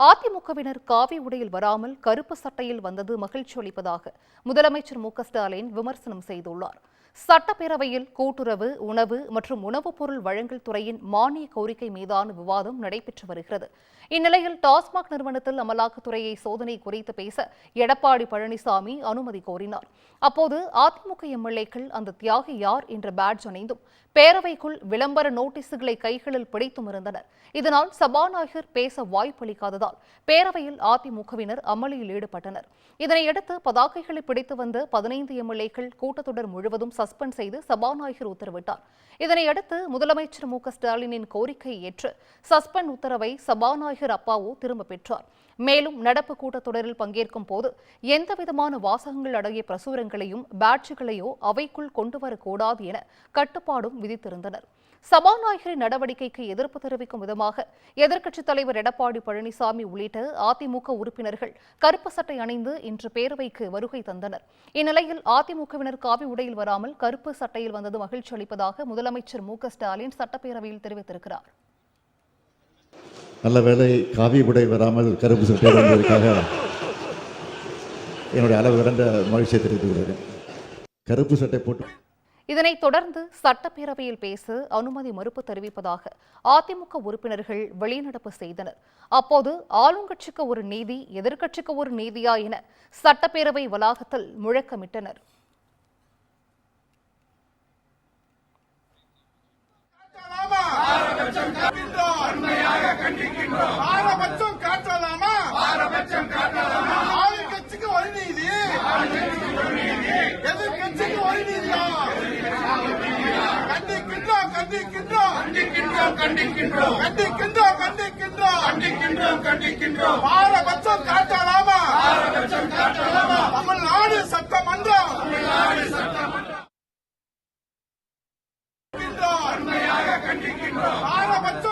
அதிமுகவினர் காவி உடையில் வராமல் கருப்பு சட்டையில் வந்தது மகிழ்ச்சி அளிப்பதாக முதலமைச்சர் மு.க.ஸ்டாலின் விமர்சனம் செய்துள்ளார். சட்டப்பேரவையில் கூட்டுறவு, உணவு மற்றும் உணவுப் பொருள் வழங்கல் துறையின் மானிய கோரிக்கை மீதான விவாதம் நடைபெற்று வருகிறது. இந்நிலையில் டாஸ்மாக் நிறுவனத்தில் அமலாக்கத்துறையை சோதனை குறித்து பேச எடப்பாடி பழனிசாமி அனுமதி கோரினார். அப்போது அதிமுக எம்எல்ஏக்கள் அந்த தியாகி யார் என்ற பேட்ஜ் அணிந்தும் பேரவைக்குள் விளம்பர நோட்டீஸுகளை கைகளில் பிடித்தும் இருந்தனர். இதனால் சபாநாயகர் பேச வாய்ப்பளிக்காததால் பேரவையில் அதிமுகவினர் அமளியில் ஈடுபட்டனர். இதனையடுத்து பதாகைகளை பிடித்து வந்த 15 எம்எல்ஏக்கள் கூட்டத்தொடர் முழுவதும் சஸ்பெண்ட் செய்து சபாநாயகர் உத்தரவிட்டார். இதனையடுத்து முதலமைச்சர் மு.க.ஸ்டாலினின் கோரிக்கையை ஏற்று சஸ்பெண்ட் உத்தரவை சபாநாயகர் அப்பாவு திரும்பப் பெற்றார். மேலும் நடப்பு கூட்டத்தொடரில் பங்கேற்கும் போது எந்தவிதமான வாசகங்கள் அடங்கிய பிரசுரங்களையும் பேட்ஜுகளையோ அவைக்குள் கொண்டுவரக்கூடாது என கட்டுப்பாடும் விதித்திருந்தனர். சபாநாயகரின் நடவடிக்கைக்கு எதிர்ப்பு தெரிவிக்கும் விதமாக எதிர்க்கட்சித் தலைவர் எடப்பாடி பழனிசாமி உள்ளிட்ட அதிமுக உறுப்பினர்கள் கருப்பு சட்டை அணிந்து இன்று பேரவைக்கு வருகை தந்தனர். இந்நிலையில் அதிமுகவினர் காவி உடையில் வராமல் கருப்பு சட்டையில் வந்தது மகிழ்ச்சி அளிப்பதாக முதலமைச்சர் மு.க.ஸ்டாலின் சட்டப்பேரவையில் தெரிவித்திருக்கிறார். நல்ல வேளை காவி உடை வராமல் கருப்பு சட்டை வந்ததற்காக என்னுடைய அளவு கடந்த மகிழ்ச்சியை தெரிவித்துக் கொள்கிறேன். கருப்பு சட்டை போட்டு இதனைத் தொடர்ந்து சட்டப்பேரவையில் பேச அனுமதி மறுப்பு தெரிவிப்பதாக அதிமுக உறுப்பினர்கள் வெளிநடப்பு செய்தனர். அப்போது ஆளுங்கட்சிக்கு ஒரு நீதி, எதிர்க்கட்சிக்கு ஒரு நீதியா என சட்டப்பேரவை வளாகத்தில் முழக்கமிட்டனர். பாரபட்சம் காட்டலாமா? தமிழ்நாடு சட்டமன்றம் பாரபட்சம்